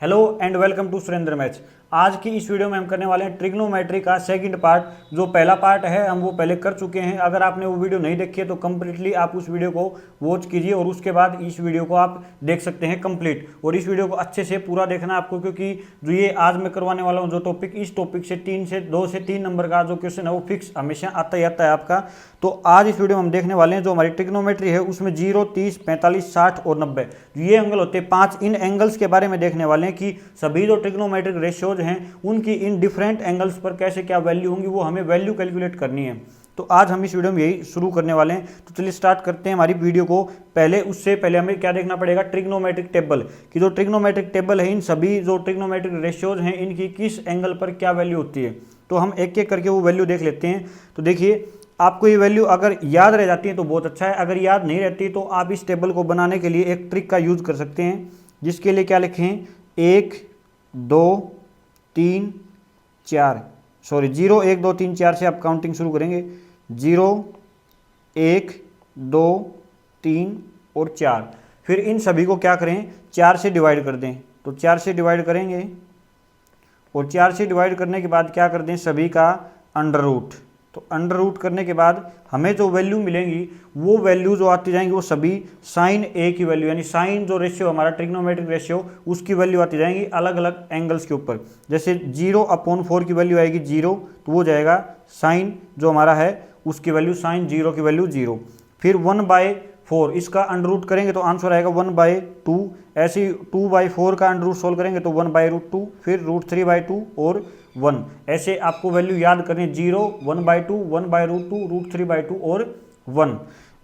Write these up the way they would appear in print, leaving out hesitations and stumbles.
Hello and welcome to Surendra maths. आज की इस वीडियो में हम करने वाले हैं ट्रिग्नोमेट्री का सेकंड पार्ट। जो पहला पार्ट है हम वो पहले कर चुके हैं। अगर आपने वो वीडियो नहीं देखी है तो कम्प्लीटली आप उस वीडियो को वॉच कीजिए और उसके बाद इस वीडियो को आप देख सकते हैं कंप्लीट। और इस वीडियो को अच्छे से पूरा देखना आपको, क्योंकि जो ये आज मैं करवाने वाला हूँ जो टॉपिक, इस टॉपिक से 2 से 3 नंबर का जो क्वेश्चन है वो फिक्स हमेशा आता ही आता है आपका। तो आज इस वीडियो में हम देखने वाले हैं जो हमारी ट्रिग्नोमेट्री है उसमें 0, 30, 45, 60 और 90 ये एंगल होते हैं 5। इन एंगल्स के बारे में देखने वाले हैं कि सभी जो ट्रिग्नोमेट्रिक रेशियोज हैं उनकी इन डिफरेंट एंगल्स पर कैसे क्या वैल्यू होंगी, वो हमें वैल्यू कैलकुलेट करनी है। तो आज हम इस वीडियो में यही शुरू करने वाले हैं। तो चलिए स्टार्ट करते हैं हमारी वीडियो को। उससे पहले हमें क्या देखना पड़ेगा, ट्रिग्नोमेट्रिक टेबल की जो ट्रिग्नोमेट्रिक टेबल है इन सभी जो ट्रिग्नोमेट्रिक रेशियोज हैं इनकी किस एंगल पर क्या वैल्यू होती है। तो हम एक एक करके वो वैल्यू देख लेते हैं। तो देखिए, आपको ये वैल्यू अगर याद रह जाती है तो बहुत अच्छा है, अगर याद नहीं रहती तो आप इस टेबल को बनाने के लिए एक ट्रिक का यूज कर सकते हैं, जिसके लिए क्या लिखें, 1 2 3 4 सॉरी 0 1 2 3 4 से आप काउंटिंग शुरू करेंगे। 0 1 2 3 और 4। फिर इन सभी को क्या करें, 4 से डिवाइड कर दें। तो 4 से डिवाइड करेंगे और 4 से डिवाइड करने के बाद क्या कर दें, सभी का अंडर रूट। तो अंडर रूट करने के बाद हमें जो वैल्यू मिलेंगी वो वैल्यू जो आती जाएंगी वो सभी साइन ए की वैल्यू, यानी साइन जो रेशियो हमारा ट्रिग्नोमेट्रिक रेशियो उसकी वैल्यू आती जाएंगी अलग अलग एंगल्स के ऊपर। जैसे 0/4 की वैल्यू आएगी 0, तो वो जाएगा साइन जो हमारा है उसकी वैल्यू, साइन 0 की वैल्यू 0। फिर 1/4 इसका अंडर रूट करेंगे तो आंसर आएगा 1/2। ऐसे ही 2/4 का अंडर रूट सोल्व करेंगे तो 1/√2, फिर √3/2 और 1। ऐसे आपको वैल्यू याद करनी, 0 1/2 1/√2 √3/2 और 1।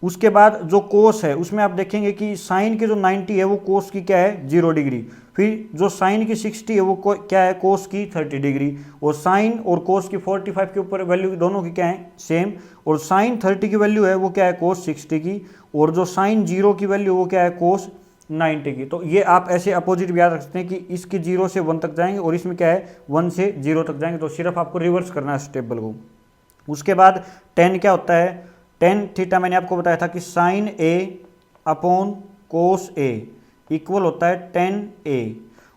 उसके बाद जो कोस है उसमें आप देखेंगे कि साइन की जो 90 है वो कोस की क्या है, 0 डिग्री। फिर जो साइन की 60 है वो क्या है, कोस की 30 डिग्री। और साइन और कोस की 45 के ऊपर वैल्यू दोनों की क्या है, सेम। और साइन 30 की वैल्यू है वो क्या है, कोस 60 की। और जो साइन 0 की वैल्यू वो क्या है, कोस 90 की। तो ये आप ऐसे अपोजिट भी याद रख सकते हैं कि इसकी 0 से 1 तक जाएंगे और इसमें क्या है 1 से 0 तक जाएंगे। तो सिर्फ आपको रिवर्स करना है इस टेबल को। उसके बाद tan क्या होता है, tan थीटा मैंने आपको बताया था कि साइन ए अपॉन कोस ए इक्वल होता है tan ए।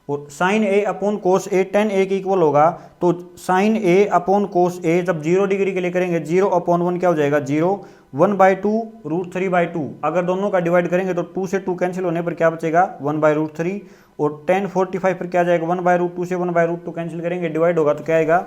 और साइन ए अपॉन कोस ए tan ए के इक्वल होगा। तो साइन ए अपॉन कोस ए जब 0 डिग्री के लिए करेंगे 0/1 क्या हो जाएगा, 0। 1/2 √3/2 अगर दोनों का डिवाइड करेंगे तो 2 से 2 कैंसिल होने पर क्या बचेगा, 1/√3। और tan 45 पर क्या जाएगा, 1/√2 से 1/√2 कैंसिल करेंगे, डिवाइड होगा तो क्या आएगा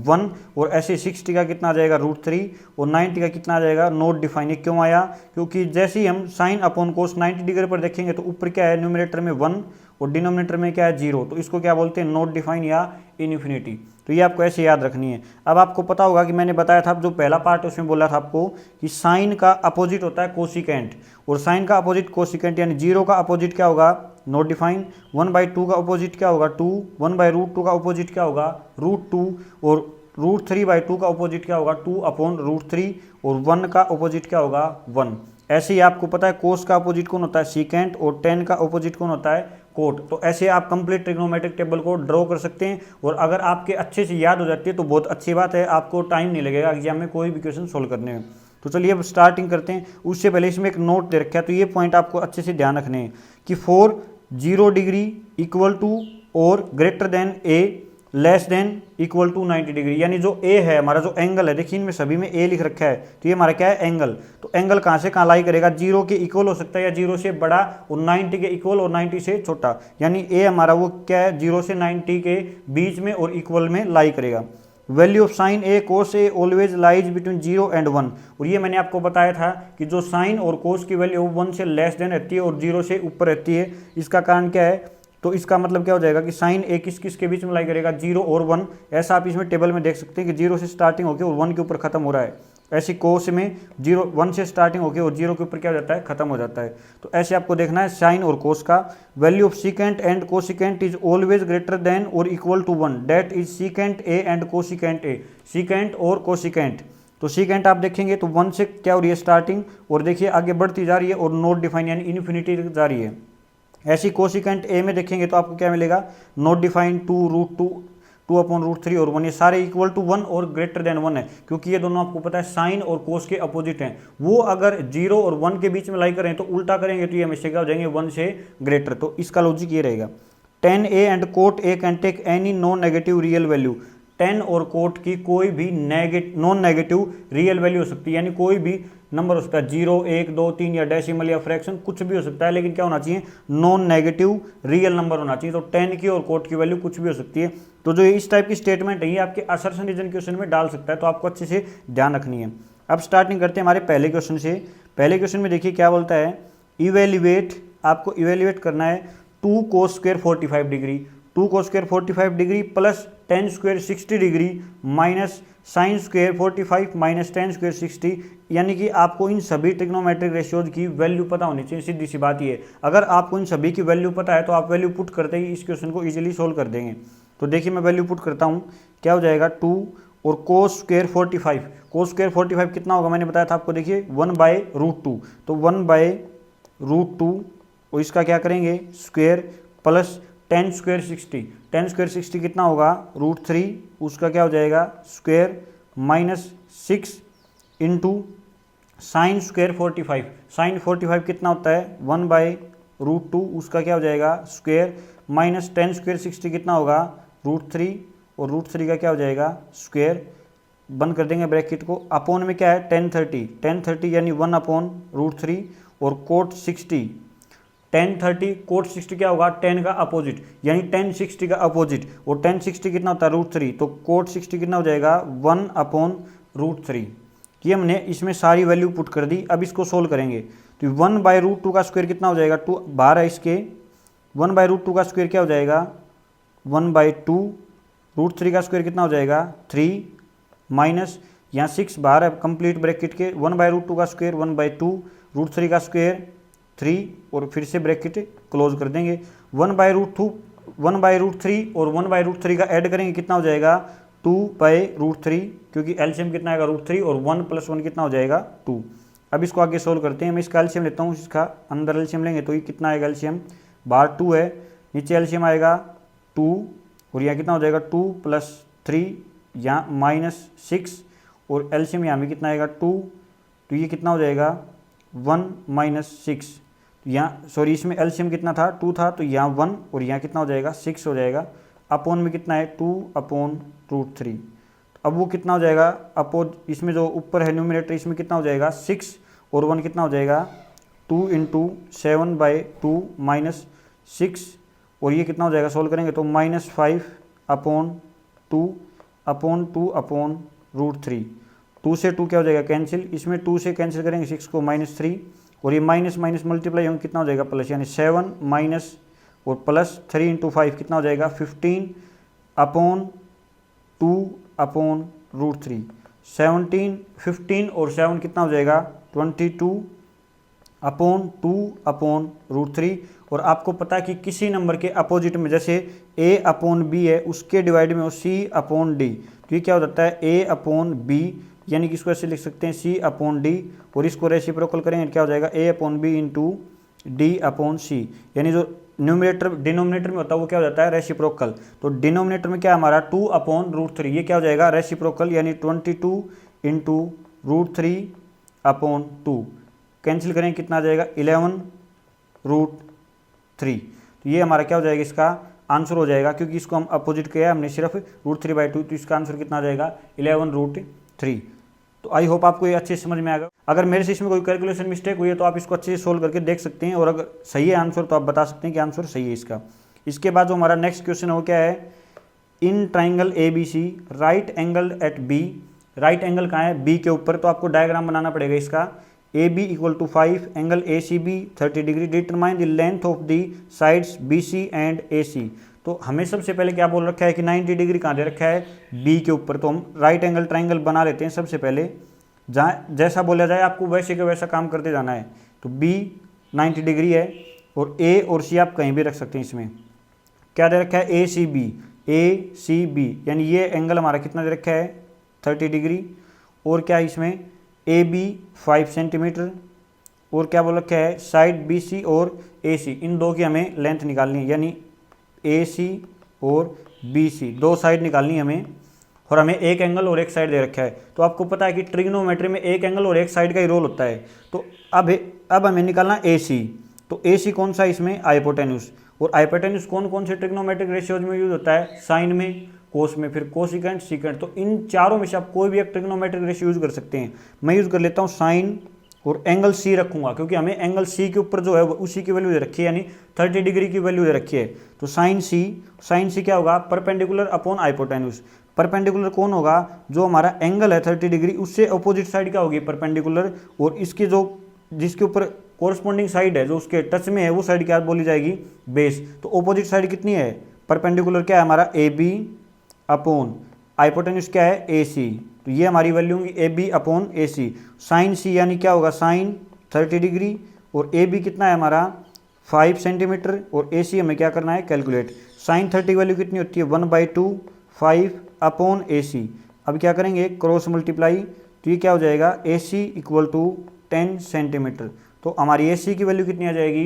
1। और ऐसे 60 का कितना आ जाएगा, √3। और 90 का कितना आ जाएगा, नॉट डिफाइन। ये क्यों आया, क्योंकि जैसे ही हम साइन अपॉन कोस 90 डिग्री पर देखेंगे तो ऊपर क्या है, न्यूमरेटर में 1 और डिनोमिनेटर में क्या है 0। तो इसको क्या बोलते हैं, नॉट डिफाइन या इनफिनिटी। तो ये आपको ऐसे याद रखनी है। अब आपको पता होगा कि मैंने बताया था जो पहला पार्ट है उसमें बोला था आपको कि साइन का अपोजिट होता है कोसिकेंट, और साइन का अपोजिट कोसिकेंट, यानी 0 का अपोजिट क्या होगा, नॉट डिफाइन। 1/2 का अपोजिट क्या होगा, 2। 1/√2 का अपोजिट क्या होगा, √2। और √3/2 का अपोजिट क्या होगा, 2/√3। और 1 का अपोजिट क्या होगा, 1। ऐसे ही आपको पता है कोस का अपोजिट कौन होता है, सीकेंट। और tan का अपोजिट कौन होता है, कोट। तो ऐसे आप कंप्लीट ट्रिग्नोमेट्रिक टेबल को ड्रॉ कर सकते हैं। और अगर आपके अच्छे से याद हो जाती है तो बहुत अच्छी बात है, आपको टाइम नहीं लगेगा एग्जाम में कोई भी क्वेश्चन सोल्व करने में। तो चलिए अब स्टार्टिंग करते हैं। उससे पहले इसमें एक नोट दे रखा है, तो ये पॉइंट आपको अच्छे से ध्यान रखने हैं कि 4 0 डिग्री इक्वल टू और greater than A less than equal to 90 degree. यानी जो ए है हमारा जो एंगल है, देखिए इनमें सभी में ए लिख रखा है, तो ये हमारा क्या है, एंगल। तो एंगल कहाँ से कहाँ लाई करेगा, 0 के इक्वल हो सकता है या 0 से बड़ा, और 90 के इक्वल और 90 से छोटा। यानी ए हमारा वो क्या है, 0 से 90 के बीच में और इक्वल में लाई करेगा। Value of sine A cos a always lies between 0 and 1। और ये मैंने आपको बताया था कि जो साइन और कोस की वैल्यू 1 से लेस देन रहती है और 0 से ऊपर रहती है। इसका कारण क्या है, तो इसका मतलब क्या हो जाएगा कि साइन ए किस किस के बीच में लाई करेगा, 0 और 1। ऐसा आप इसमें टेबल में देख सकते हैं कि 0 से स्टार्टिंग होकर और 1 के ऊपर खत्म हो रहा है। ऐसे कोस में 1 से स्टार्टिंग होकर और 0 के ऊपर क्या हो जाता है, खत्म हो जाता है। तो ऐसे आपको देखना है साइन और कोस का। Value of secant and cosecant is always greater than और equal to 1, that is secant A and cosecant A. Secant और कोसिकेंट, तो सीकेंट आप देखेंगे तो 1 से क्या हो रही है स्टार्टिंग, और देखिए आगे बढ़ती जा रही है और नॉट डिफाइन यानी इन्फिनिटी तक जा रही है। ऐसी कोसिकेंट ए में देखेंगे तो आपको क्या मिलेगा, नॉट डिफाइन 2√2 2/√3 और 1। ये सारे इक्वल टू 1 और ग्रेटर देन 1 है, क्योंकि ये दोनों आपको पता है साइन और कोस के अपोजिट हैं। वो अगर 0 और 1 के बीच में लाई करें तो उल्टा करेंगे तो ये हमेशा क्या हो जाएंगे, 1 से ग्रेटर। तो इसका लॉजिक ये रहेगा। tan a and cot a can take any non negative real value. tan और कोट की कोई भी नॉन नेगेटिव रियल वैल्यू हो सकती है, यानी कोई भी नंबर हो सकता है, 0 1 2 3 या डेसिमल या फ्रैक्शन कुछ भी हो सकता है, लेकिन क्या होना चाहिए, नॉन नेगेटिव रियल नंबर होना चाहिए। तो tan की और कोट की वैल्यू कुछ भी हो सकती है। तो जो इस टाइप की स्टेटमेंट है ये आपके असर्शन रीजन क्वेश्चन में डाल सकता है, तो आपको अच्छे से ध्यान रखनी है। अब स्टार्टिंग करते हैं हमारे पहले क्वेश्चन से। पहले क्वेश्चन में देखिए क्या बोलता है, इवेल्युएट, आपको इवेल्युएट करना है 2 cos square 45 degree, 2 cos square 45 degree plus tan square 60 degree minus sign square 45 minus tan square 60, यानी कि आपको इन सभी ट्रिग्नोमेट्रिक रेशियोज की वैल्यू पता होनी चाहिए। सीधी सी बात ये, अगर आपको इन सभी की वैल्यू पता है तो आप वैल्यू पुट करते ही इस क्वेश्चन को इजीली सोल्व कर देंगे। तो देखिए मैं वैल्यू पुट करता हूँ, क्या हो जाएगा 2 और cos स्क्वायर 45, cos स्क्वायर 45 कितना होगा मैंने बताया था आपको, देखिए 1/√2, तो 1/√2 और इसका क्या करेंगे square plus tan square 60, tan square 60 कितना होगा √3, उसका क्या हो जाएगा square minus 6 into sine square 45, sine 45 कितना होता है 1/√2, उसका क्या हो जाएगा स्क्वायर माइनस tan स्क्वायर 60 कितना होगा √3 और √3 का क्या हो जाएगा स्क्वायर, बंद कर देंगे ब्रैकेट को। अपोन में क्या है tan 30 यानी 1/√3 और कोट 60, tan 30 कोट 60 क्या होगा tan का अपोजिट, यानी tan 60 का अपोजिट, और tan 60 कितना होता है √3, तो कोट 60 कितना हो जाएगा 1/√3। ये हमने इसमें सारी वैल्यू पुट कर दी। अब इसको सोल्व करेंगे तो 1/√2 का स्क्वायर कितना हो जाएगा, 2 बाहर है इसके, 1/√2 का स्क्वायर क्या हो जाएगा 1/2, √3 का स्क्वायर कितना हो जाएगा 3 माइनस यहाँ 6 बाहर है कंप्लीट ब्रैकेट के, 1/√2 का स्क्वायर 1/2, √3 का स्क्वायर 3 और फिर से ब्रैकेट क्लोज कर देंगे। 1/√3 और 1/√3 का ऐड करेंगे कितना हो जाएगा 2/√3, क्योंकि एलसीएम कितना आएगा √3 और 1 + 1 कितना हो जाएगा 2। अब इसको आगे सोल्व करते हैं। मैं इसका एलसीएम लेता हूँ, इसका अंदर एलसीएम लेंगे तो ये कितना आएगा एलसीएम, बाहर 2 है, नीचे एलसीएम आएगा 2 और यहाँ कितना हो जाएगा 2 + 3 यहाँ -6 और एलसीएम यहाँ में कितना आएगा 2, तो ये कितना हो जाएगा 1 - 6, यहाँ सॉरी इसमें एलसीएम कितना था 2 था, तो यहाँ 1 और यहाँ कितना हो जाएगा 6 हो जाएगा। अपोन में कितना है 2/√3, अब वो कितना हो जाएगा इसमें जो ऊपर है न्यूमरेटर इसमें कितना हो जाएगा 6 और 1 कितना हो जाएगा 2 × 7/2 -6 और ये कितना हो जाएगा सोल्व करेंगे तो -5/2/2/√3, 2 से 2 क्या हो जाएगा कैंसिल, इसमें 2 से कैंसिल करेंगे 6 को -3 और ये माइनस माइनस मल्टीप्लाई होंगे कितना हो जाएगा प्लस, यानी 7 माइनस और प्लस 3 × 5 कितना हो जाएगा 15/2/√3, 17 15 और 7 कितना हो जाएगा 22/2/√3। और आपको पता है कि किसी नंबर के अपोजिट में जैसे a/b है उसके डिवाइड में हो c/d, तो ये क्या हो जाता है a/b, यानी कि इसको ऐसे लिख सकते हैं c/d और इसको रेसिप्रोकल करेंगे क्या हो जाएगा a/b × d/c, यानी जो न्यूमरेटर डिनोमिनेटर में होता है वो क्या हो जाता है रेसिप्रोकल। तो डिनोमिनेटर में क्या हमारा 2/√3, ये क्या हो जाएगा रेसिप्रोकल, यानी 22 × √3/2, कैंसिल करेंगे कितना आ जाएगा 11√3, तो ये हमारा क्या हो जाएगा इसका आंसर हो जाएगा, क्योंकि इसको हम अपोजिट किया हमने सिर्फ √3/2, तो इसका आंसर कितना आ जाएगा 11√3। तो आई होप आपको ये अच्छे से समझ में आएगा। अगर मेरे से इसमें कोई कैलकुलेशन मिस्टेक हुई है तो आप इसको अच्छे से सोल्व करके देख सकते हैं, और अगर सही है आंसर तो आप बता सकते हैं कि आंसर सही है इसका। इसके बाद जो हमारा नेक्स्ट क्वेश्चन है वो क्या है, in triangle ABC right angle at B, right angle कहाँ है B के ऊपर, तो आपको डायग्राम बनाना पड़ेगा इसका। AB = 5, angle ACB 30 degree, determine the length of the sides BC and AC। तो हमें सबसे पहले क्या बोल रखा है कि 90 डिग्री कहाँ दे रखा है B के ऊपर, तो हम राइट एंगल ट्राइंगल बना लेते हैं सबसे पहले, जहाँ जैसा बोला जाए आपको वैसे का वैसा काम करते जाना है। तो B 90 डिग्री है और A और C आप कहीं भी रख सकते हैं। इसमें क्या दे रखा है ACB, यानी ये एंगल हमारा कितना दे रखा है 30 डिग्री, और क्या है इसमें AB 5 सेंटीमीटर, और क्या बोल रखा है साइड BC और AC, इन दो की हमें लेंथ निकालनी है, यानी AC और BC दो साइड निकालनी है हमें, और हमें एक एंगल और एक साइड दे रखा है। तो आपको पता है कि ट्रिग्नोमेट्री में एक एंगल और एक साइड का ही रोल होता है। तो अब हमें निकालना AC, तो AC कौन सा इसमें हाइपोटेन्यूस, और हाइपोटेन्यूज कौन कौन से ट्रिग्नोमेट्रिक रेशियोज में यूज होता है, साइन में, कोस में, फिर कोसिकेंट, सीकेंट। तो इन चारों में से आप कोई भी एक ट्रिग्नोमेट्रिक रेशियो यूज कर सकते हैं। मैं यूज कर लेता हूँ साइन और एंगल सी रखूंगा, क्योंकि हमें एंगल सी के ऊपर जो है उसी की वैल्यू दे रखी है, यानी 30 डिग्री की वैल्यू दे रखी है। तो साइन सी क्या होगा, परपेंडिकुलर अपॉन हाइपोटेन्यूज। परपेंडिकुलर कौन होगा, जो हमारा एंगल है 30 डिग्री उससे अपोजिट साइड क्या होगी, परपेंडिकुलर, और इसके जो जिसके ऊपर कोरस्पॉन्डिंग साइड है जो उसके टच में है वो साइड क्या बोली जाएगी, बेस। तो अपोजिट साइड कितनी है, परपेंडिकुलर क्या है हमारा ए बी अपॉन हाइपोटेन्यूज क्या है ए सी। तो ये हमारी वैल्यू होगी A B upon A C. Sine C यानी क्या होगा, साइन 30 डिग्री, और ए बी कितना है हमारा 5 सेंटीमीटर, और ए सी हमें क्या करना है, कैलकुलेट। साइन 30 वैल्यू कितनी होती है 1/2 5 अपॉन ए सी। अब क्या करेंगे, क्रॉस मल्टीप्लाई, तो ये क्या हो जाएगा ए सी इक्वल टू 10 सेंटीमीटर। तो हमारी ए सी की वैल्यू कितनी आ जाएगी,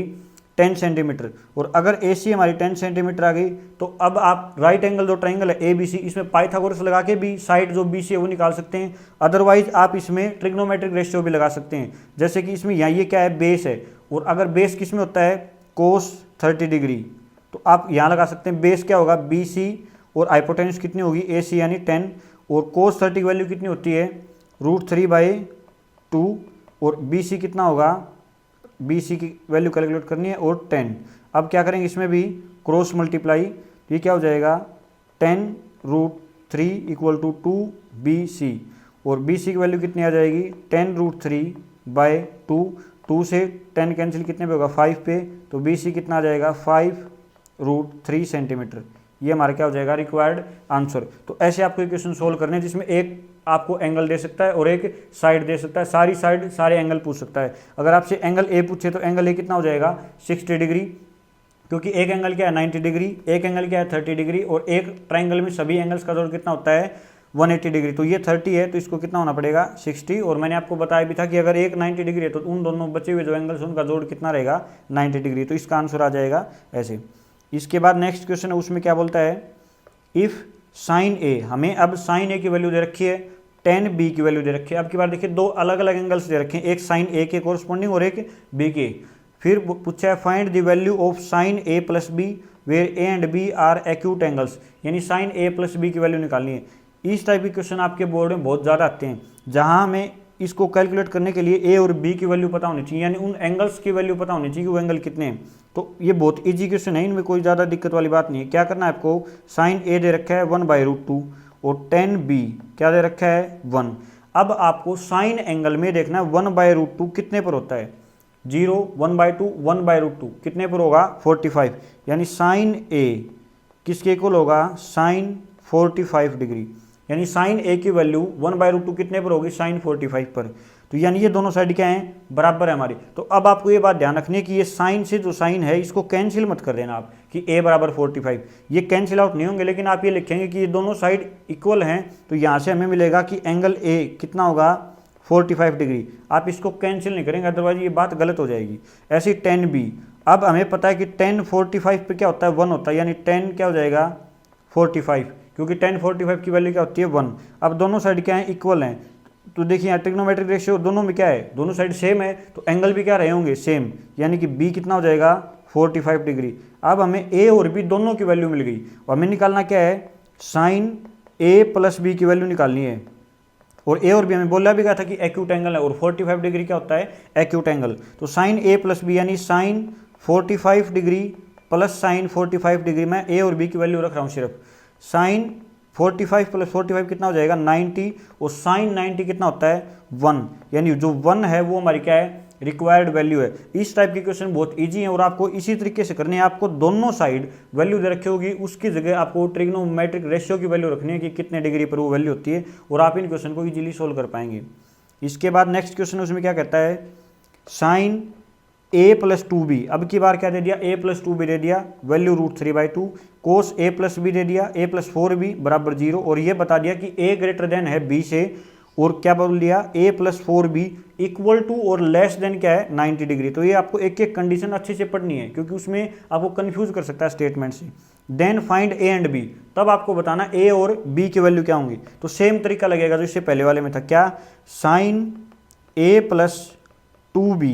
10 सेंटीमीटर। और अगर ए सी हमारी 10 सेंटीमीटर आ गई तो अब आप राइट एंगल जो ट्राइंगल है ए बी सी, इसमें पाइथागोरस लगा के भी साइड जो बी सी है वो निकाल सकते हैं। अदरवाइज आप इसमें ट्रिग्नोमेट्रिक रेशियो भी लगा सकते हैं। जैसे कि इसमें यहाँ ये क्या है, बेस है, और अगर बेस किस में होता है, कोस 30 डिग्री, तो आप यहाँ लगा सकते हैं बेस क्या होगा बी सी, और हाइपोटेन्यूज कितनी होगी ए सी यानी 10, और कोस 30 की वैल्यू कितनी होती है √3/2, और बी सी कितना होगा, बी सी की वैल्यू कैलकुलेट करनी है, और 10। अब क्या करेंगे, इसमें भी क्रॉस मल्टीप्लाई, ये क्या हो जाएगा 10√3 = 2BC, और BC की वैल्यू कितनी आ जाएगी 10√3/2। 2 से 10 कैंसिल कितने पे होगा 5 पे, तो BC कितना आ जाएगा 5√3 सेंटीमीटर। ये हमारा क्या हो जाएगा रिक्वायर्ड आंसर। तो ऐसे आपको इक्वेशन सोल्व करने हैं जिसमें एक आपको एंगल दे सकता है और एक साइड दे सकता है, सारी साइड सारे एंगल पूछ सकता है। अगर आपसे एंगल ए पूछे तो एंगल ए कितना हो जाएगा 60 डिग्री, क्योंकि एक एंगल क्या है 90 डिग्री, एक एंगल क्या है 30 डिग्री, और एक ट्राइंगल में सभी एंगल्स का जोड़ कितना होता है 180 डिग्री। तो ये 30 है तो इसको कितना होना पड़ेगा 60, और मैंने आपको बताया भी था कि अगर एक 90 डिग्री है तो उन दोनों बचे हुए जो एंगल्स उनका जोड़ कितना रहेगा 90 डिग्री। तो इसका आंसर आ जाएगा ऐसे। इसके बाद नेक्स्ट क्वेश्चन है, उसमें क्या बोलता है, इफ़ साइन ए, हमें अब साइन ए की वैल्यू दे रखी है 10b की वैल्यू दे रखी है। अब की बार देखिए दो अलग अलग एंगल्स दे रखे हैं, एक साइन ए के कोरस्पॉन्डिंग और एक बी के। फिर पूछा है find the value of sine A plus B where A and B are acute angles, यानी साइन ए प्लस बी की वैल्यू निकालनी है। इस टाइप के क्वेश्चन आपके बोर्ड में बहुत ज़्यादा आते हैं, जहाँ हमें इसको कैलकुलेट करने के लिए ए और बी की वैल्यू पता होनी चाहिए, यानी उन एंगल्स की वैल्यू पता होनी चाहिए कि वो एंगल कितने हैं। तो ये बहुत ईजी क्वेश्चन है, इनमें कोई ज़्यादा दिक्कत वाली बात नहीं है। क्या करना है आपको, साइन ए दे रखा है 1/√2 और 10b क्या दे रखा है 1। अब आपको साइन एंगल में देखना है 1/√2 कितने पर होता है, 0, 1/2, 1/√2 कितने पर होगा 45, यानी साइन ए किसके इक्वल होगा साइन 45 डिग्री, यानी साइन ए की वैल्यू 1/√2 कितने पर होगी साइन 45 पर। तो यानी ये दोनों साइड क्या हैं बराबर है हमारी। तो अब आपको ये बात ध्यान रखनी है कि ये साइन से जो साइन है इसको कैंसिल मत कर देना आप कि a = 45, ये कैंसिल आउट नहीं होंगे, लेकिन आप ये लिखेंगे कि ये दोनों साइड इक्वल हैं। तो यहाँ से हमें मिलेगा कि एंगल a कितना होगा 45 डिग्री। आप इसको कैंसिल नहीं करेंगे, अदरवाइज ये बात गलत हो जाएगी। ऐसी 10b, अब हमें पता है कि 10 45 पे क्या होता है 1 होता है, यानी 10 क्या हो जाएगा 45, क्योंकि 10 45 की वैल्यू क्या होती है 1। अब दोनों साइड क्या है इक्वल हैं, तो देखिए यहाँ ट्रिग्नोमेट्रिक रेशियो दोनों में क्या है, दोनों साइड सेम है, तो एंगल भी क्या रहे होंगे सेम, यानी कि b कितना हो जाएगा 45 डिग्री। अब हमें a और b दोनों की वैल्यू मिल गई, और हमें निकालना क्या है साइन a प्लस b की वैल्यू निकालनी है। और a और b हमें बोला भी गया था कि एक्यूट एंगल है, और 45 डिग्री क्या होता है एक्यूट एंगल। तो साइन a प्लस b यानी sine 45 degree plus sine 45 degree, मैं a और b की वैल्यू रख रहा हूँ सिर्फ। साइन 45 + 45 कितना हो जाएगा 90, और साइन 90 कितना होता है 1, यानी जो 1 है वो हमारी क्या है रिक्वायर्ड वैल्यू है। इस टाइप के क्वेश्चन बहुत इजी है, और आपको इसी तरीके से करने हैं। आपको दोनों साइड वैल्यू दे रखी होगी, उसकी जगह आपको ट्रिग्नोमेट्रिक रेशियो की वैल्यू रखनी है कि कितने डिग्री पर वो वैल्यू होती है, और आप इन क्वेश्चन को इजीली सोल्व कर पाएंगे। इसके बाद नेक्स्ट क्वेश्चन उसमें क्या कहता है, साइन a + 2b, अब की बार क्या दे दिया a + 2b दे दिया, वैल्यू √3/2, कोस a + b दे दिया a + 4b = 0, और ये बता दिया कि a > है b से, और क्या बोल दिया a + 4b = और लेस देन क्या है 90 डिग्री। तो ये आपको एक एक कंडीशन अच्छे से पढ़नी है, क्योंकि उसमें आपको कंफ्यूज कर सकता है स्टेटमेंट से। Then find a and b, तब आपको बताना a और b की वैल्यू क्या होंगी। तो सेम तरीका लगेगा जो इससे पहले वाले में था, क्या साइन a + 2b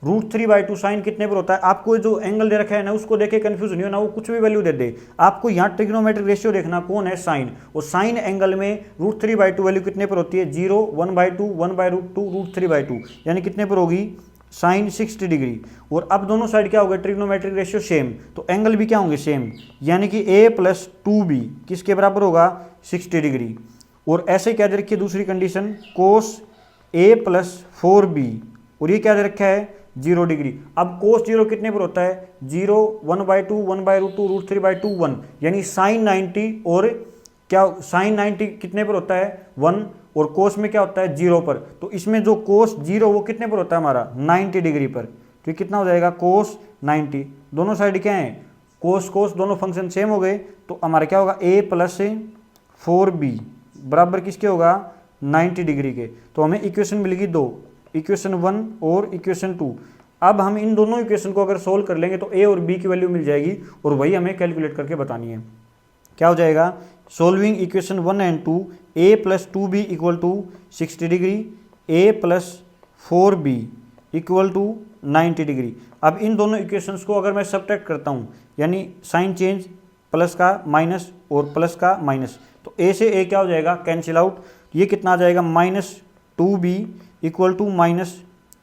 √3/2 साइन कितने पर होता है। आपको जो एंगल दे रखा है ना उसको देखे कंफ्यूज नहीं होना, वो कुछ भी वैल्यू दे दे। आपको यहाँ ट्रिग्नोमेट्रिक रेशियो देखना कौन है, साइन। और साइन एंगल में √3/2 वैल्यू कितने पर होती है, 0, 1/2, 1/√2, √3/2, यानी कितने पर होगी, साइन 60 डिग्री। और अब दोनों साइड क्या हो गए, ट्रिग्नोमेट्रिक रेशियो सेम, तो एंगल भी क्या होंगे, सेम, यानी कि a + 2b किसके बराबर होगा, 60 डिग्री। और ऐसे क्या दे रखी है दूसरी कंडीशन, cos a + 4b, और ये क्या दे रखा है, 0 डिग्री। अब cos 0 कितने पर होता है, 0, 1/2, 1/√2, √3/2, 1, यानी साइन 90 और क्या साइन 90 कितने पर होता है, 1, और कोस में क्या होता है, 0 पर। तो इसमें जो कोस 0 वो कितने पर होता है हमारा, 90 डिग्री पर। तो ये कितना हो जाएगा, कोस 90। दोनों साइड क्या है, कोस कोस दोनों फंक्शन सेम हो गए, तो हमारा क्या होगा, a + 4b बराबर किसके होगा, 90 डिग्री के। तो हमें इक्वेशन मिलेगी दो, इक्वेशन 1 और इक्वेशन 2। अब हम इन दोनों इक्वेशन को अगर सोल्व कर लेंगे तो a और b की वैल्यू मिल जाएगी, और वही हमें कैलकुलेट करके बतानी है। क्या हो जाएगा, solving equation 1 and 2, a + 2b = 60 degree, a + 4b = 90 degree. अब इन दोनों इक्वेशंस को अगर मैं सब्ट्रैक्ट करता हूँ, यानी साइन चेंज, प्लस का माइनस और प्लस का माइनस, तो a से a क्या हो जाएगा, कैंसिल आउट। ये कितना आ जाएगा, -2b =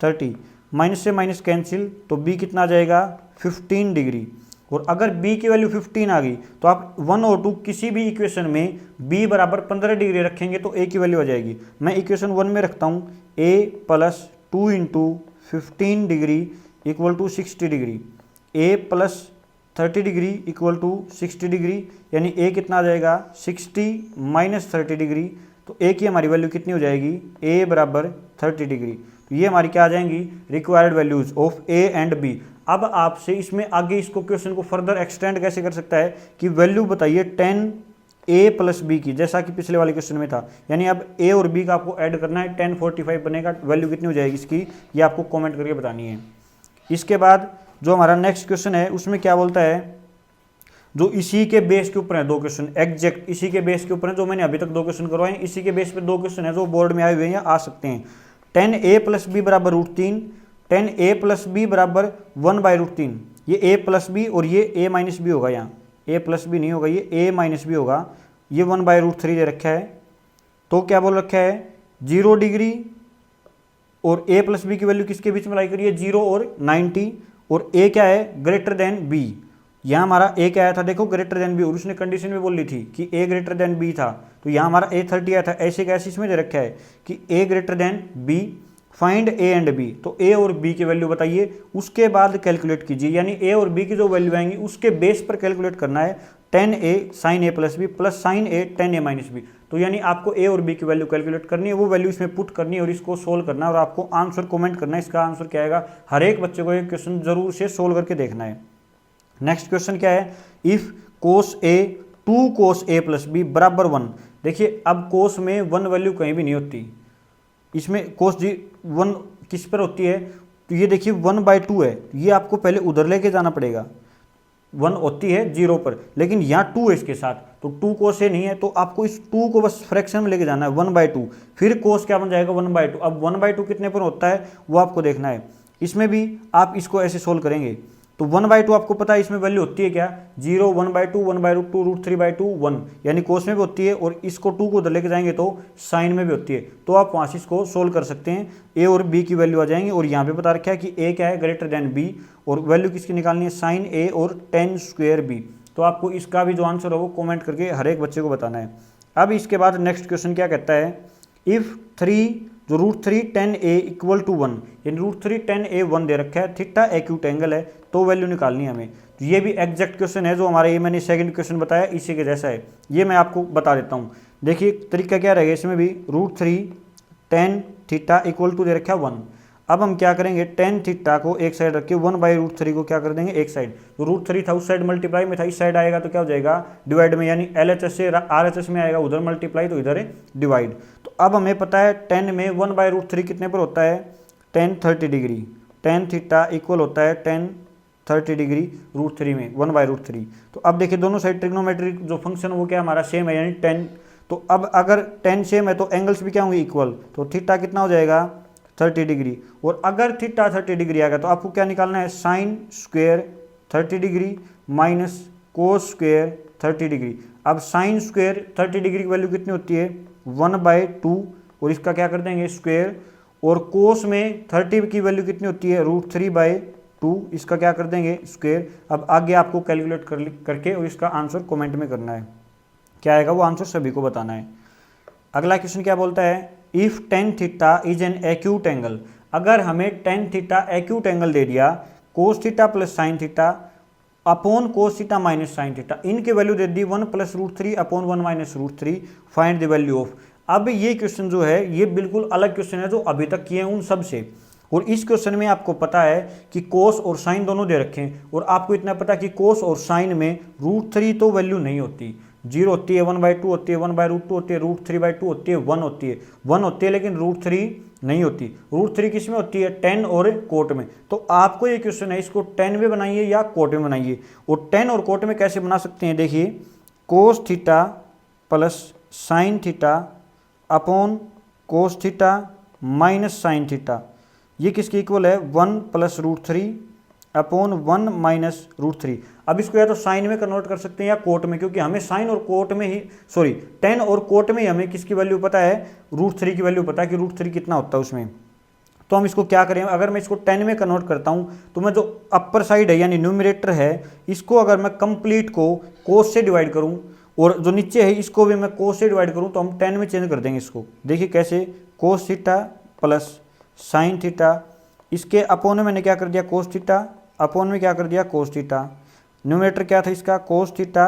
-30, माइनस से माइनस कैंसिल, तो b कितना आ जाएगा, 15 डिग्री। और अगर b की वैल्यू 15 आ गई तो आप 1 और 2 किसी भी इक्वेशन में b बराबर 15 डिग्री रखेंगे तो a की वैल्यू आ जाएगी। मैं इक्वेशन 1 में रखता हूँ a + 2 × 15 degree = 60 degree, a + 30 degree = 60 degree, यानी a कितना आ जाएगा, 60 - 30 डिग्री। तो a की हमारी वैल्यू कितनी हो जाएगी, a = 30 डिग्री। तो ये हमारी क्या आ जाएंगी, required values of a and b। अब आपसे इसमें आगे इसको क्वेश्चन को फर्दर एक्सटेंड कैसे कर सकता है कि वैल्यू बताइए 10a + b की, जैसा कि पिछले वाले क्वेश्चन में था। यानी अब a और b का आपको ऐड करना है, 1045 बनेगा। वैल्यू कितनी हो जाएगी इसकी, ये आपको कमेंट करके बतानी है। इसके बाद जो हमारा नेक्स्ट क्वेश्चन है उसमें क्या बोलता है, जो इसी के बेस के ऊपर है दो क्वेश्चन, एग्जैक्ट इसी के बेस के ऊपर है, जो मैंने अभी तक दो क्वेश्चन करवाए हैं इसी के बेस पे दो क्वेश्चन है जो बोर्ड में आए हुए हैं या आ सकते हैं। 10a + b = √3, 10a + b = 1/√3, ये a + b और ये a - b होगा, यहाँ a + b नहीं होगा, ये a - b होगा, ये 1/√3 दे रखा है। तो क्या बोल रखा है, 0 डिग्री और a + b की वैल्यू किसके बीच में लाई करिए, 0 और 90, और a क्या है, ग्रेटर देन b। यहाँ हमारा a क्या आया था, देखो ग्रेटर देन b, और उसने कंडीशन में बोली थी कि a ग्रेटर देन b था, तो यहाँ हमारा a 30 आया था। ऐसे कैसे इसमें दे रखा है कि a greater than b, find a and b। तो a और b की वैल्यू बताइए, उसके बाद कैलकुलेट कीजिए, यानी a और b की जो वैल्यू आएंगी उसके बेस पर कैलकुलेट करना है। 10a sin a + b + sin a 10a - b। तो यानी आपको a और b की वैल्यू कैलकुलेट करनी है, वो वैल्यू इसमें पुट करनी है और इसको सोल्व करना है, और आपको आंसर कमेंट करना है। इसका आंसर क्या आएगा, हर एक बच्चे को एक क्वेश्चन जरूर से सोल्व करके देखना है। नेक्स्ट क्वेश्चन क्या है, if cos a 2 cos a + b = 1। देखिए अब cos में 1 वैल्यू कहीं भी नहीं होती, इसमें cos जी 1 किस पर होती है, तो ये देखिए 1/2 है, ये आपको पहले उधर लेके जाना पड़ेगा। 1 होती है 0 पर, लेकिन यहाँ 2 है इसके साथ, तो 2 cos a नहीं है, तो आपको इस 2 को बस फ्रैक्शन में लेके जाना है, 1/2। फिर cos क्या बन जाएगा, 1/2। अब 1/2 कितने पर होता है वो आपको देखना है। इसमें भी आप इसको ऐसे सोल्व करेंगे, तो 1/2 आपको पता है इसमें वैल्यू होती है क्या, 0, 1/2, 1/√2, √3/2, 1, यानी कोस में भी होती है, और इसको 2 को उधर लेके जाएंगे तो साइन में भी होती है। तो आप वहाँ से इसको सोल्व कर सकते हैं, a और b की वैल्यू आ जाएंगी। और यहाँ पे बता रखा है कि a क्या है, ग्रेटर देन b, और वैल्यू किसकी निकालनी है, साइन a और tan² b। तो आपको इसका भी जो आंसर है वो कॉमेंट करके हर एक बच्चे को बताना है। अब इसके बाद नेक्स्ट क्वेश्चन क्या कहता है, इफ 3 जो √3 10a = 1, यानी √3 10a 1 दे रखा है, थीटा एक्यूट एंगल है, तो वैल्यू निकालनी है हमें। तो ये भी एग्जैक्ट क्वेश्चन है, जो हमारा ये मैंने सेकंड क्वेश्चन बताया इसी के जैसा है, ये मैं आपको बता देता हूँ। देखिए तरीका क्या रहेगा, इसमें भी √3 10 थीटा = दे रखा है 1। अब हम क्या करेंगे, tan थीटा को एक साइड रख के 1/√3 को क्या कर देंगे एक साइड, तो √3 था उस साइड मल्टीप्लाई में था, इस साइड आएगा तो क्या हो जाएगा डिवाइड में, यानी LHS से RHS में आएगा, उधर मल्टीप्लाई तो इधर है डिवाइड। तो अब हमें पता है 10 में 1/√3 कितने पर होता है, tan 30 degree, tan theta equal होता है tan 30 डिग्री √3 में 1/√3। तो अब देखिए दोनों साइड ट्रिग्नोमेट्रिक जो फंक्शन वो क्या हमारा सेम है, यानी 10। तो अब अगर tan सेम है तो एंगल्स भी क्या होंगे इक्वल, तो थीटा कितना हो जाएगा 30 डिग्री। और अगर थीटा 30 डिग्री आएगा तो आपको क्या निकालना है, sine square 30 degree minus cos square 30 degree. अब साइन स्क्वायर 30 डिग्री की वैल्यू कितनी होती है, 1/2, और इसका क्या कर देंगे स्क्वायर। और कोस में 30 की वैल्यू कितनी होती है, √3/2, इसका क्या कर देंगे स्क्वायर। अब आगे आपको कैलकुलेट करके और इसका आंसर कमेंट में करना है, क्या आएगा वो आंसर सभी को बताना है। अगला क्वेश्चन क्या बोलता है, if tan theta is an acute angle. अगर हमें tan थीटा एक्यूट एंगल दे दिया, cos theta plus sine theta upon cos theta minus sine theta, इनकी वैल्यू दे दी 1 + √3 upon 1 - √3, find the value of. अब ये क्वेश्चन जो है ये बिल्कुल अलग क्वेश्चन है जो अभी तक किए हैं उन सब से। और इस क्वेश्चन में आपको पता है कि कोस और साइन दोनों दे रखे हैं, और आपको इतना पता है कि कोस और साइन में √3 तो वैल्यू नहीं होती, 0 होती है, 1/2 होती है, 1/√2 होती है, √3/2 होती है, 1 होती है, 1 होती है, लेकिन √3 नहीं होती। √3 किस में होती है, tan और कोट में। तो आपको ये क्वेश्चन है, इसको tan में बनाइए या कोट में बनाइए। और tan और कोट में कैसे बना सकते हैं, देखिए कोस theta plus sine theta upon cos theta minus sine theta, ये किसके इक्वल है, 1 + √3 अपॉन 1 - √3। अब इसको या तो साइन में कन्वर्ट कर सकते हैं या कोट में, क्योंकि हमें साइन और कोट में ही tan और कोट में ही हमें किसकी वैल्यू पता है, √3 की वैल्यू पता है कि √3 कितना होता है उसमें। तो हम इसको क्या करें, अगर मैं इसको tan में कन्वर्ट करता हूं तो मैं जो अपर साइड है यानी न्यूमरेटर है, इसको अगर मैं कंप्लीट को कोस से डिवाइड करूं और जो नीचे है इसको भी मैं कोस से डिवाइड करूं तो हम tan में चेंज कर देंगे इसको। देखिए कैसे, कोस थीटा प्लस साइन थीटा, इसके अपोन में मैंने क्या कर दिया कोस थीटा, अपोन में क्या कर दिया कोस थीटा, न्यूमरेटर क्या था इसका कोस थीटा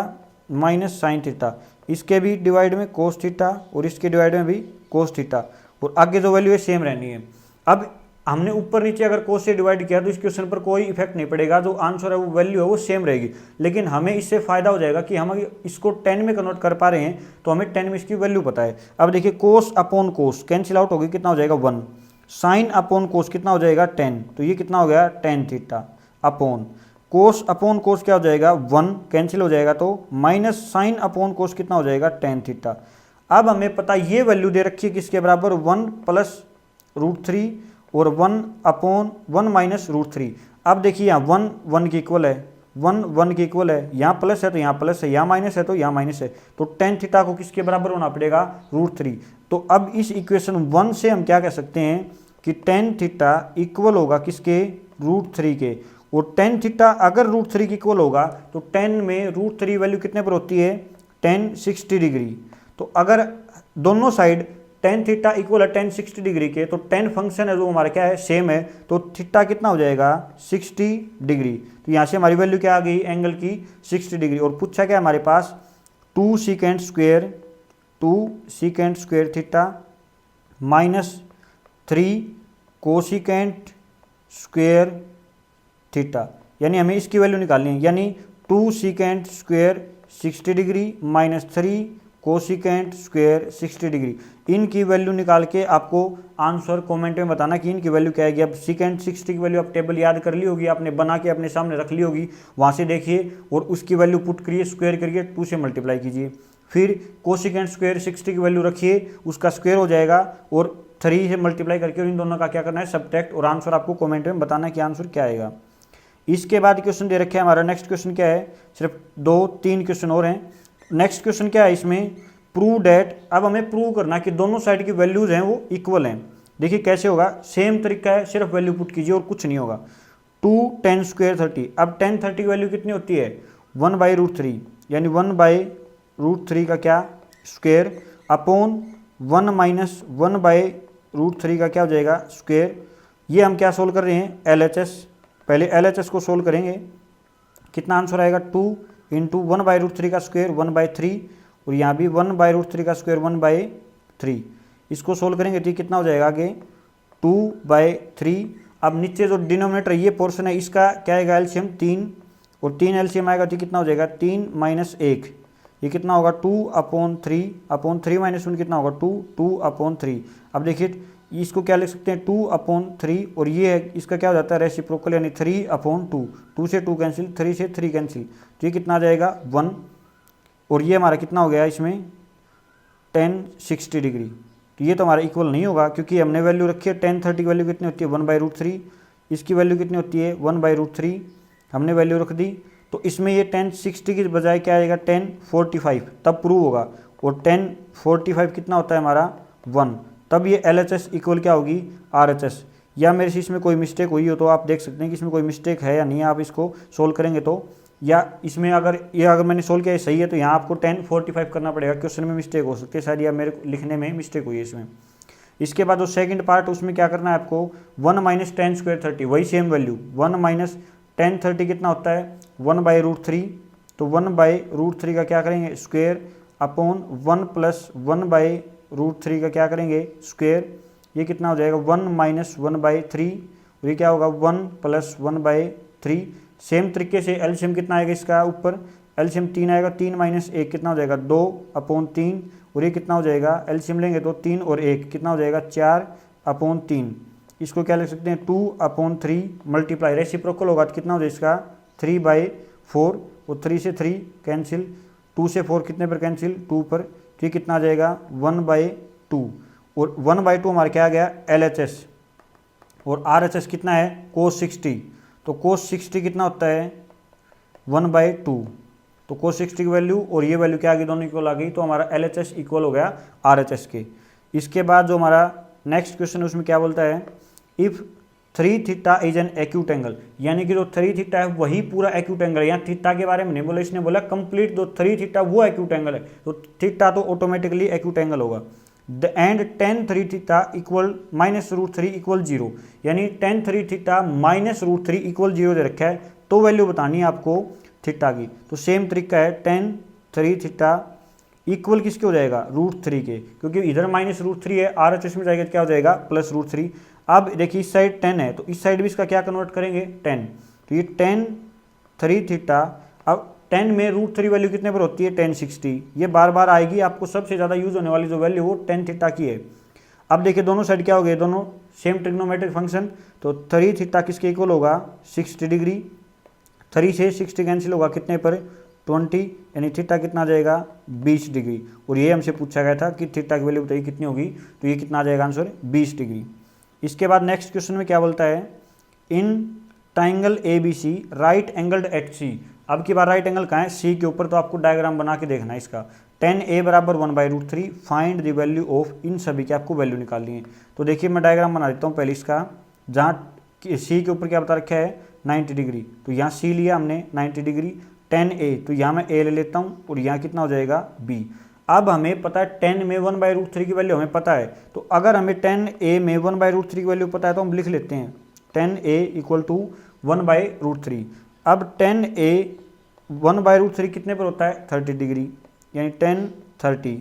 माइनस साइन थीटा, इसके भी डिवाइड में कोस थीटा और इसके डिवाइड में भी कोस थीटा, और आगे जो वैल्यू है सेम रहनी है। अब हमने ऊपर नीचे अगर कोस से डिवाइड किया तो इस क्वेश्चन पर कोई इफेक्ट नहीं पड़ेगा, जो आंसर है वो वैल्यू है वो सेम रहेगी। लेकिन हमें इससे फायदा हो जाएगा कि हम अगर इसको tan में कन्वर्ट कर पा रहे हैं तो हमें tan में इसकी वैल्यू पता है। अब देखिए कोस अपॉन कोस कैंसिल आउट होगी, कितना हो जाएगा 1, साइन अपॉन कोस कितना हो जाएगा 10, तो ये कितना हो गया tan थीटा अपॉन कोस क्या हो जाएगा 1, कैंसिल हो जाएगा तो माइनस साइन अपॉन कोस कितना हो जाएगा tan थीटा। अब हमें पता ये वैल्यू दे रखी है किसके बराबर, 1 + √3 और 1 अपॉन 1 - √3। अब देखिए यहाँ 1 1 के इक्वल है, 1 1 के इक्वल है, यहाँ प्लस है तो यहाँ प्लस है, यहाँ माइनस है तो यहाँ माइनस है, तो tan थीटा को किसके बराबर होना पड़ेगा, √3। तो अब इस इक्वेशन 1 से हम क्या कह सकते हैं कि tan थीटा इक्वल होगा किसके, √3 के। और tan थीटा अगर √3 के इक्वल होगा तो tan में √3 वैल्यू कितने पर होती है, tan 60 डिग्री। तो अगर दोनों साइड tan थीटा इक्वल है tan 60 डिग्री के, तो tan फंक्शन है जो हमारा क्या है सेम है, तो थीटा कितना हो जाएगा 60 डिग्री। तो यहाँ से हमारी वैल्यू क्या आ गई एंगल की 60 डिग्री। और पूछा क्या हमारे पास 2 secant square theta minus 3 cosecant square theta, यानी हमें इसकी वैल्यू निकालनी है, यानी 2 secant square 60 degree minus 3 cosecant square 60 degree. इनकी वैल्यू निकाल के आपको आंसर कमेंट में बताना कि इनकी वैल्यू क्या आएगी। अब सेकेंड 60 की वैल्यू आप टेबल याद कर ली होगी, आपने बना के अपने सामने रख ली होगी, वहाँ से देखिए और उसकी वैल्यू पुट करिए, स्क्वायर करिए, 2 से मल्टीप्लाई कीजिए, फिर कोसिकेंट स्क्वायर 60 की वैल्यू रखिए, उसका स्क्वायर हो जाएगा और 3 से मल्टीप्लाई करके और इन दोनों का क्या करना है सब्ट्रैक्ट, और आंसर आपको कमेंट में बताना है कि आंसर क्या आएगा। इसके बाद क्वेश्चन दे रखे हैं हमारा, नेक्स्ट क्वेश्चन क्या है, सिर्फ 2-3 क्वेश्चन और हैं। नेक्स्ट क्वेश्चन क्या है इसमें, प्रूव डैट। अब हमें प्रूव करना है कि दोनों साइड की वैल्यूज हैं वो इक्वल हैं। देखिए कैसे होगा, सेम तरीका है, सिर्फ वैल्यू पुट कीजिए और कुछ नहीं होगा। 2 tan स्क्वायर 30, अब tan 30 की वैल्यू कितनी होती है 1/√3, यानी 1/√3 का क्या स्क्वायर अपॉन 1 - 1/√3 का क्या हो जाएगा स्क्वायर। ये हम क्या सोल्व कर रहे हैं LHS, पहले LHS को सोल्व करेंगे, कितना आंसर आएगा 2 × 1/√3 का स्क्वायर 1/3, और यहाँ भी 1/√3 का स्क्वायर 1/3, इसको सोल्व करेंगे तो कितना हो जाएगा आगे 2/3। अब नीचे जो डिनोमिनेटर ये पोर्शन है इसका क्या आएगा एलसीएम 3, और 3 एलसीएम आएगा तो कितना हो जाएगा 3 - 1, ये कितना होगा 2/3, अपॉन 3 - 1 कितना होगा 2/3। अब देखिए इसको क्या लिख सकते हैं 2/3, और ये है इसका क्या हो जाता है रेसिप्रोकल, यानी 3/2, 2 से 2 कैंसिल, 3 से 3 कैंसिल, तो ये कितना आ जाएगा 1, और ये हमारा कितना हो गया इसमें tan 60 डिग्री, तो तो ये तो हमारा इक्वल नहीं होगा, क्योंकि हमने वैल्यू रखी है tan 30 की वैल्यू कितनी होती है 1/√3, इसकी वैल्यू कितनी होती है 1/√3, हमने वैल्यू रख दी। तो इसमें ये tan 60 की बजाय क्या आएगा tan 45, तब प्रूव होगा। और tan 45 कितना होता है हमारा 1, तब ये LHS इक्वल क्या होगी RHS। या मेरे से इसमें कोई मिस्टेक हुई हो तो आप देख सकते हैं कि इसमें कोई मिस्टेक है या नहीं है, आप इसको सोल्व करेंगे तो। या इसमें अगर मैंने सोल्व किया सही है तो यहाँ आपको tan 45 करना पड़ेगा, क्वेश्चन में मिस्टेक हो सकती है शायद, या मेरे लिखने में मिस्टेक हुई है इसमें। इसके बाद जो सेकंड पार्ट उसमें क्या करना है आपको 1 - tan स्क्वायर 30, वही सेम वैल्यू 1 - tan 30 कितना होता है 1/√3। तो 1/√3 का क्या करेंगे स्क्वायर अपॉन 1 + 1/√3 का क्या करेंगे स्क्वायर, ये कितना हो जाएगा 1 - 1/3, और ये क्या होगा 1 + 1/3। सेम तरीके से एलसीएम कितना आएगा इसका ऊपर, एलसीएम 3 आएगा, 3 - 1 कितना हो जाएगा 2/3, और ये कितना हो जाएगा एलसीएम लेंगे तो 3 और 1 कितना हो जाएगा 4/3। इसको क्या लिख सकते हैं 2/3 मल्टीप्लाई रेसिप्रोकल होगा तो कितना हो जाएगा इसका 3/4, और 3 से 3 कैंसिल, 2 से 4 कितने पर कैंसिल 2 पर, तो ये कितना आ जाएगा 1/2। और 1/2 हमारा क्या आ गया LHS, और RHS कितना है cos 60। तो cos 60 कितना होता है 1/2। तो cos 60 की वैल्यू और ये वैल्यू क्या आ गई, दोनों इक्वल आ गई, तो हमारा LHS इक्वल हो गया RHS के। इसके बाद जो हमारा नेक्स्ट क्वेश्चन उसमें क्या बोलता है, if 3θ is an acute angle, यानी कि जो 3θ है वही पूरा एक्यूट एंगल है। यहाँ थीटा के बारे में नहीं बोला, इसने बोला कंप्लीट जो 3θ वो एक्यूट एंगल है, तो थीटा तो ऑटोमेटिकली एक्यूट एंगल होगा। The end tan 3θ equal -√3 equal 0, यानी tan 3θ -√3 इक्वल 0 दे रखा है, तो वैल्यू बतानी है आपको थीटा की। तो सेम तरीका है tan 3θ इक्वल किसके हो जाएगा √3 के, क्योंकि इधर -√3 है, RHS में जाएगा क्या हो जाएगा +√3। अब देखिए इस साइड 10 है तो इस साइड भी इसका क्या कन्वर्ट करेंगे 10, तो ये tan 3θ, अब 10 में √3 वैल्यू कितने पर होती है tan 60, ये बार बार आएगी, आपको सबसे ज़्यादा यूज होने वाली जो वैल्यू वो tan θ की है। अब देखिए दोनों साइड क्या हो गए, दोनों सेम ट्रिग्नोमेट्रिक फंक्शन, तो 3θ किसके इक्वल होगा 60 डिग्री, 3 से 60 कैंसिल होगा कितने पर 20, यानी थीटा कितना आ जाएगा 20 डिग्री। और ये हमसे पूछा गया था कि थीटा की वैल्यू बताइए कितनी होगी, तो ये कितना आ जाएगा आंसर 20 डिग्री। इसके बाद नेक्स्ट क्वेश्चन में क्या बोलता है, in triangle ABC right angled at C। अब की बार राइट एंगल कहाँ है C के ऊपर, तो आपको डायग्राम बना के देखना है इसका। tan A = 1/√3 find the value of, इन सभी की आपको वैल्यू निकालनी है। तो देखिए मैं डायग्राम बना देता हूँ पहले इसका, जहाँ C के ऊपर क्या बता रखा है 90 डिग्री, तो यहाँ C लिया हमने 90 डिग्री, tan A तो यहाँ मैं A ले लेता हूँ, और यहाँ कितना हो जाएगा B। अब हमें पता है tan में 1/√3 की वैल्यू हमें पता है, तो अगर हमें tan A में 1/√3 की वैल्यू पता है तो हम लिख लेते हैं tan A = 1/√3। अब tan A 1/√3 कितने पर होता है 30 डिग्री, यानी tan 30।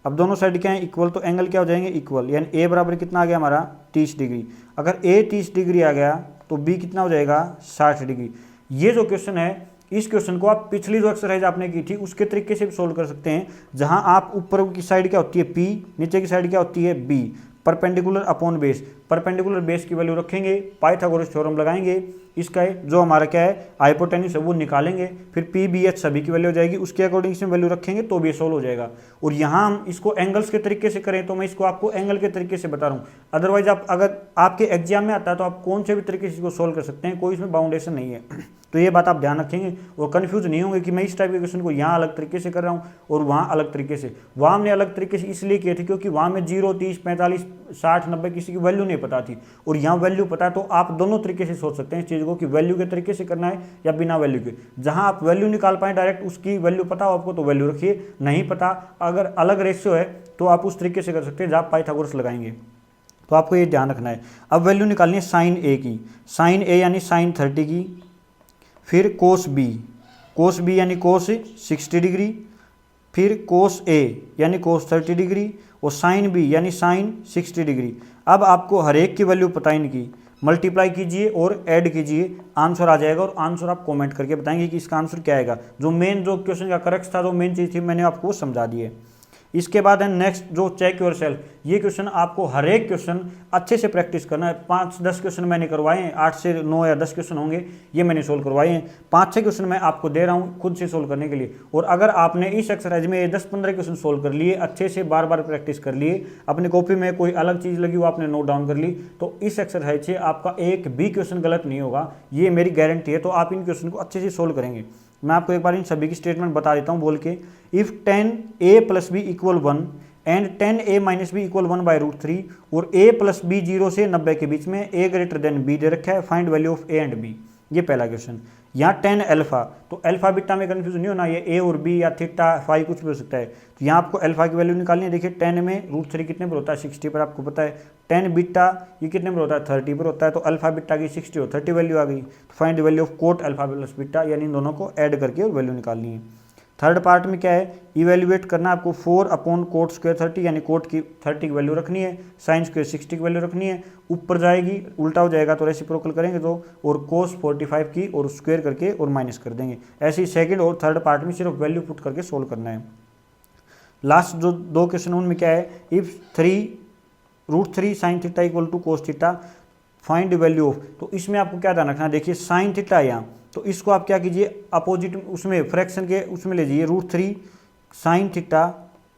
अब दोनों साइड क्या है इक्वल, तो एंगल क्या हो जाएंगे इक्वल, यानी A बराबर कितना आ गया हमारा 30 डिग्री। अगर A 30 डिग्री आ गया तो B कितना हो जाएगा 60 डिग्री। ये जो क्वेश्चन है, इस क्वेश्चन को आप पिछली जो एक्सरसाइज आपने की थी उसके तरीके से भी सोल्व कर सकते हैं, जहां आप ऊपर की साइड क्या होती है P, नीचे की साइड क्या होती है B, perpendicular upon base, perpendicular base की वैल्यू रखेंगे, पाइथागोरस थ्योरम लगाएंगे, इसका जो हमारा क्या है हाइपोटेन्यूस है वो निकालेंगे, फिर PBH सभी की वैल्यू हो जाएगी, उसके अकॉर्डिंग से वैल्यू रखेंगे तो भी सोल्व हो जाएगा। और यहाँ हम इसको एंगल्स के तरीके से करें तो मैं इसको आपको एंगल के तरीके से बता रहा हूँ, अदरवाइज आप अगर आपके एग्जाम में आता है तो आप कौन से भी तरीके से इसको सोल्व कर सकते हैं, कोई इसमें बाउंडेशन नहीं है। तो ये बात आप ध्यान रखेंगे और कन्फ्यूज नहीं होंगे कि मैं इस टाइप के क्वेश्चन को यहाँ अलग तरीके से कर रहा हूँ और वहाँ अलग तरीके से। वहाँ हमने अलग तरीके से इसलिए किए थे क्योंकि वहाँ में 0, 30, 45, 60, 90 किसी की वैल्यू नहीं पता थी, और यहाँ वैल्यू पता है, तो आप दोनों तरीके से सोच सकते हैं इस चीज़ को कि वैल्यू के तरीके से करना है या बिना वैल्यू के। जहाँ आप वैल्यू निकाल पाएँ डायरेक्ट, उसकी वैल्यू पता हो आपको तो वैल्यू रखिए, नहीं पता अगर अलग रेशियो है तो आप उस तरीके से कर सकते हैं जहाँ पाइथागोरस लगाएंगे। तो आपको ये ध्यान रखना है। अब वैल्यू निकालनी है साइन ए की, साइन ए यानी साइन 30 की, फिर कोस बी, कोस बी यानी कोस 60 डिग्री, फिर कोस ए यानी कोस 30 डिग्री, और साइन बी यानी साइन 60 डिग्री। अब आपको हर एक की वैल्यू पता है इनकी, मल्टीप्लाई कीजिए और ऐड कीजिए, आंसर आ जाएगा, और आंसर आप कमेंट करके बताएंगे कि इसका आंसर क्या आएगा। जो मेन जो क्वेश्चन का करेक्ट था, जो मेन चीज़ थी मैंने आपको समझा दी है। इसके बाद है नेक्स्ट जो चेक योर सेल्फ। ये क्वेश्चन आपको हर एक क्वेश्चन अच्छे से प्रैक्टिस करना है। 5-10 क्वेश्चन मैंने करवाए हैं, 8 से 9 या 10 क्वेश्चन होंगे, ये मैंने सोल्व करवाए हैं। 5-6 क्वेश्चन मैं आपको दे रहा हूँ खुद से सोल्व करने के लिए। और अगर आपने इस एक्सरसाइज में ये 10-15 क्वेश्चन सोल्व कर लिए, अच्छे से बार बार प्रैक्टिस कर लिए, अपनी कॉपी में कोई अलग चीज़ लगी वो आपने नोट डाउन कर ली, तो इस एक्सरसाइज से आपका एक भी क्वेश्चन गलत नहीं होगा, ये मेरी गारंटी है। तो आप इन क्वेश्चन को अच्छे से सोल्व करेंगे। मैं आपको एक बार इन सभी की स्टेटमेंट बता देता हूँ बोल के। If 10a + b = 1 and 10a - b = 1/√3 और a + b 0 से 90 के बीच में a > b दे रखा है, find value of a and b। ये पहला क्वेश्चन। यहाँ 10 अल्फा, तो अल्फा बीटा में कंफ्यूज नहीं होना, ये a और b या थीटा फाई कुछ भी हो सकता है। तो यहाँ आपको अल्फा की वैल्यू निकालनी है। देखिए 10 में √3 कितने पर होता है, 60 पर, आपको पता है। 10 बीटा ये कितने पर होता है, 30 पर होता है। तो अल्फा बीटा की 60 और 30 वैल्यू आ गई। तो find value of coat alpha + beta, यानी इन दोनों को ऐड करके और वैल्यू निकालनी है। थर्ड पार्ट में क्या है, इवेल्युएट करना आपको 4/कोट² 30, यानी कोट की 30 की वैल्यू रखनी है, साइन स्क्वायर 60 की वैल्यू रखनी है। ऊपर जाएगी उल्टा हो जाएगा तो रेसिप्रोकल करेंगे तो, और कोस 45 की और स्क्वायर करके और माइनस कर देंगे। ऐसे ही सेकंड और थर्ड पार्ट में सिर्फ वैल्यू पुट करके सोल्व करना है। लास्ट जो 2 क्वेश्चन उनमें क्या है, if √3 sin theta = cos theta, find value of. तो इसमें आपको क्या ध्यान रखना है, देखिए साइन थीटा यहाँ, तो इसको आप क्या कीजिए, अपोजिट उसमें फ्रैक्शन के उसमें ले जाइए। √3 sin थीटा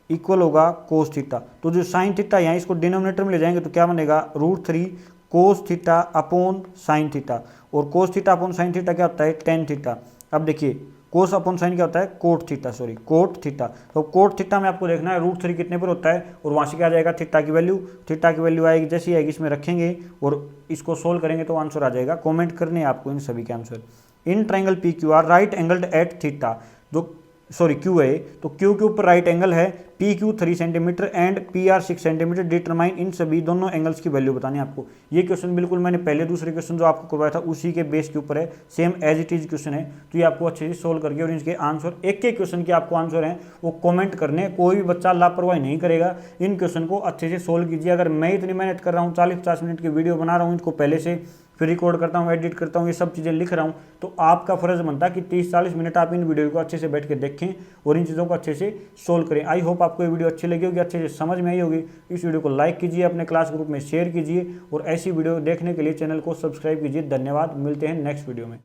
इक्वल होगा cos थीटा। तो जो साइन थीटा यहाँ इसको डिनोमिनेटर में ले जाएंगे तो क्या बनेगा, √3 cos theta upon sine theta. और cos theta upon sine theta क्या होता है, tan थीटा। अब देखिए कोस अपॉन साइन क्या होता है, कोट थीटा। तो कोट थीटा में आपको देखना है √3 कितने पर होता है, और वहाँ से क्या आ जाएगा, थीटा की वैल्यू आएगी, जैसी आएगी इसमें रखेंगे और इसको सोल्व करेंगे तो आंसर आ जाएगा। कमेंट करने हैं आपको इन सभी के answer. In triangle PQR right angled at theta, जो क्यू है, तो क्यू के ऊपर राइट एंगल है, PQ 3 centimetre and PR 6 centimetre, determine in सभी दोनों एंगल्स की वैल्यू बतानी है आपको। ये क्वेश्चन बिल्कुल मैंने पहले दूसरे क्वेश्चन जो आपको करवाया था उसी के बेस के ऊपर है, same as it is question है। तो ये आपको अच्छे से सोल्व करके और इनके आंसर, एक क्वेश्चन के आपको आंसर हैं वो कमेंट करने, कोई भी बच्चा लापरवाही नहीं करेगा। इन क्वेश्चन को अच्छे से सोल्व कीजिए। अगर मैं इतनी मेहनत कर रहा हूँ, 40-50 मिनट की वीडियो बना रहा हूँ, इनको पहले से फिर रिकॉर्ड करता हूँ, एडिट करता हूँ, ये सब चीज़ें लिख रहा हूँ, तो आपका फर्ज बनता है कि 30-40 मिनट आप इन वीडियो को अच्छे से बैठ के देखें और इन चीज़ों को अच्छे से सोल्व करें। आई होप आपको ये वीडियो अच्छी लगी होगी, अच्छे से समझ में आई होगी। इस वीडियो को लाइक कीजिए, अपने क्लास ग्रुप में शेयर कीजिए और ऐसी वीडियो देखने के लिए चैनल को सब्सक्राइब कीजिए। धन्यवाद, मिलते हैं नेक्स्ट वीडियो में।